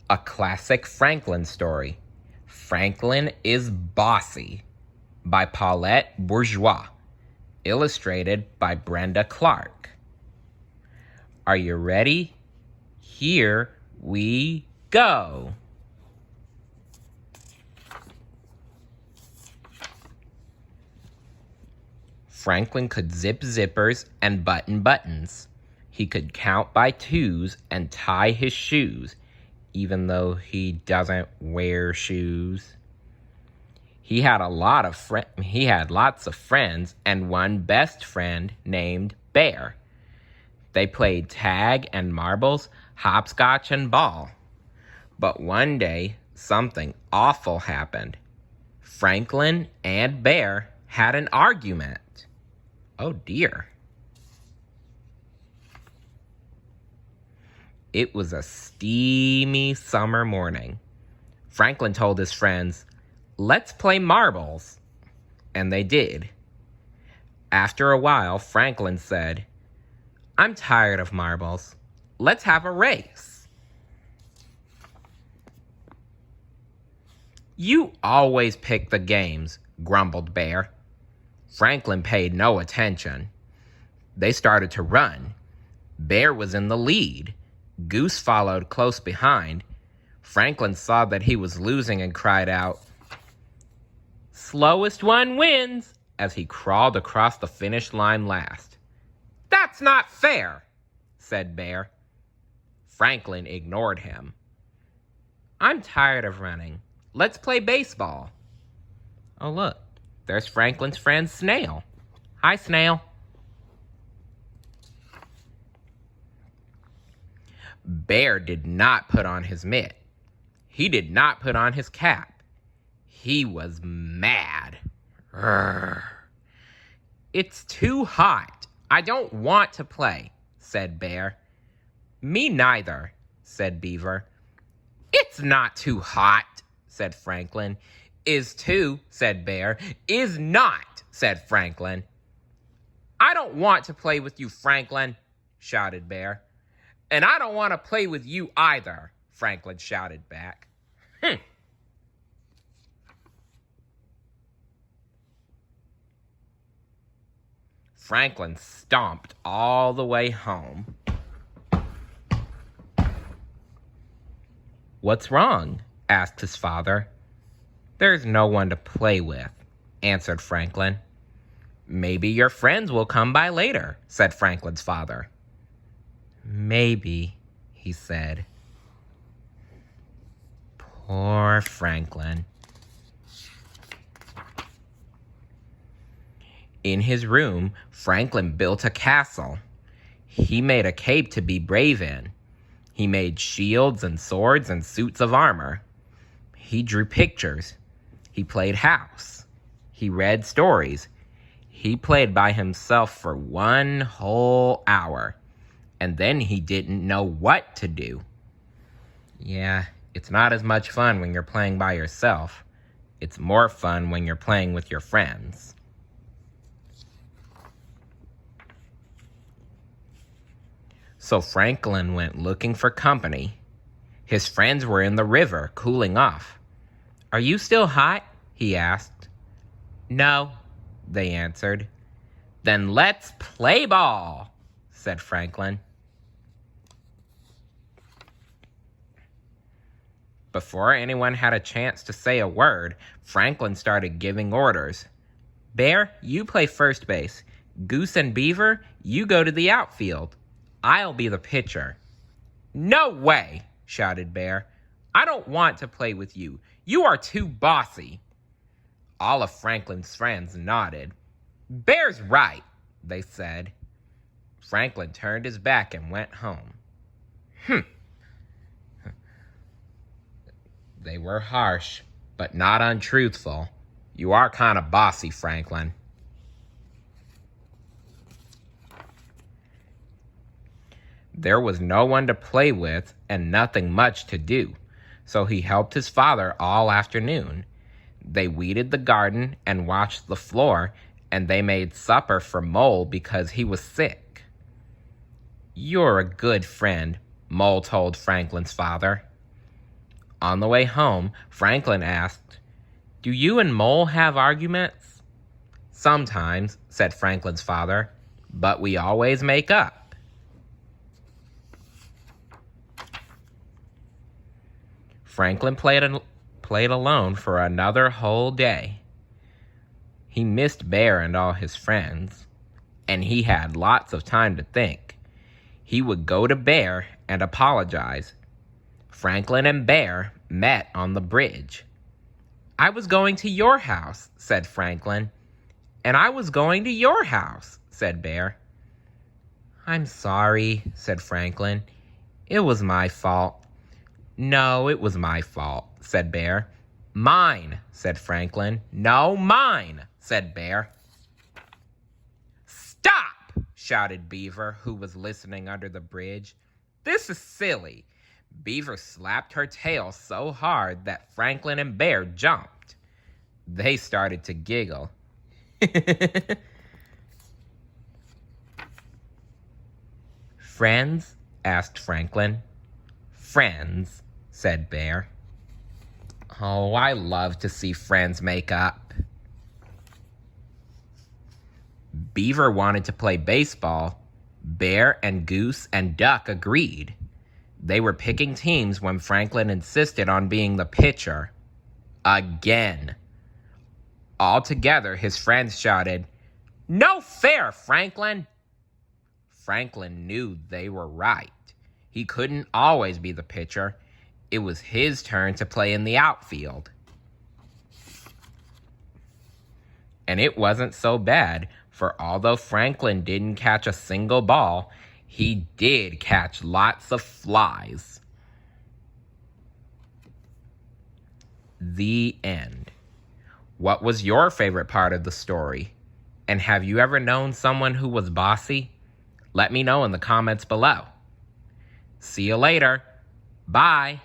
A classic Franklin story. Franklin is Bossy by Paulette Bourgeois. Illustrated by Brenda Clark. Are you ready? Here we go. Franklin could zip zippers and button buttons. He could count by twos and tie his shoes, even though he doesn't wear shoes. He had lots of friends and one best friend named Bear. They played tag and marbles, hopscotch and ball. But one day, something awful happened. Franklin and Bear had an argument. Oh dear. It was a steamy summer morning. Franklin told his friends, "Let's play marbles." And they did. After a while, Franklin said, "I'm tired of marbles. Let's have a race." "You always pick the games," grumbled Bear. Franklin paid no attention. They started to run. Bear was in the lead. Goose followed close behind. Franklin saw that he was losing and cried out, "Slowest one wins," as he crawled across the finish line last. "That's not fair," said Bear. Franklin ignored him. "I'm tired of running. Let's play baseball." Oh, look, there's Franklin's friend Snail. Hi, Snail. Bear did not put on his mitt. He did not put on his cap. He was mad. Urgh. "It's too hot. I don't want to play," said Bear. "Me neither," said Beaver. "It's not too hot," said Franklin. "Is too," said Bear. "Is not," said Franklin. "I don't want to play with you, Franklin," shouted Bear. "And I don't want to play with you either," Franklin shouted back. Franklin stomped all the way home. "What's wrong?" asked his father. "There's no one to play with," answered Franklin. "Maybe your friends will come by later," said Franklin's father. "Maybe," he said. Poor Franklin. In his room, Franklin built a castle. He made a cape to be brave in. He made shields and swords and suits of armor. He drew pictures. He played house. He read stories. He played by himself for 1 whole hour. And then he didn't know what to do. Yeah, it's not as much fun when you're playing by yourself. It's more fun when you're playing with your friends. So Franklin went looking for company. His friends were in the river, cooling off. "Are you still hot?" he asked. "No," they answered. "Then let's play ball," said Franklin. Before anyone had a chance to say a word, Franklin started giving orders. "Bear, you play first base. Goose and Beaver, you go to the outfield. I'll be the pitcher." "No way," shouted Bear. "I don't want to play with you. You are too bossy." All of Franklin's friends nodded. "Bear's right," they said. Franklin turned his back and went home. They were harsh, but not untruthful. You are kind of bossy, Franklin. There was no one to play with and nothing much to do, so he helped his father all afternoon. They weeded the garden and washed the floor, and they made supper for Mole because he was sick. "You're a good friend," Mole told Franklin's father. On the way home, Franklin asked, "Do you and Mole have arguments?" "Sometimes," said Franklin's father, "but we always make up." Franklin played alone for another whole day. He missed Bear and all his friends, and he had lots of time to think. He would go to Bear and apologize. Franklin and Bear met on the bridge. "I was going to your house," said Franklin. "And I was going to your house," said Bear. "I'm sorry," said Franklin. "It was my fault." "No, it was my fault," said Bear. "Mine," said Franklin. "No, mine," said Bear. "Stop!" shouted Beaver, who was listening under the bridge. "This is silly." Beaver slapped her tail so hard that Franklin and Bear jumped. They started to giggle. "Friends?" asked Franklin. "Friends," said Bear. "Oh, I love to see friends make up." Beaver wanted to play baseball. Bear and Goose and Duck agreed. They were picking teams when Franklin insisted on being the pitcher. Again. All together, his friends shouted, "No fair, Franklin!" Franklin knew they were right. He couldn't always be the pitcher. It was his turn to play in the outfield. And it wasn't so bad, for although Franklin didn't catch a single ball, he did catch lots of flies. The end. What was your favorite part of the story? And have you ever known someone who was bossy? Let me know in the comments below. See you later. Bye.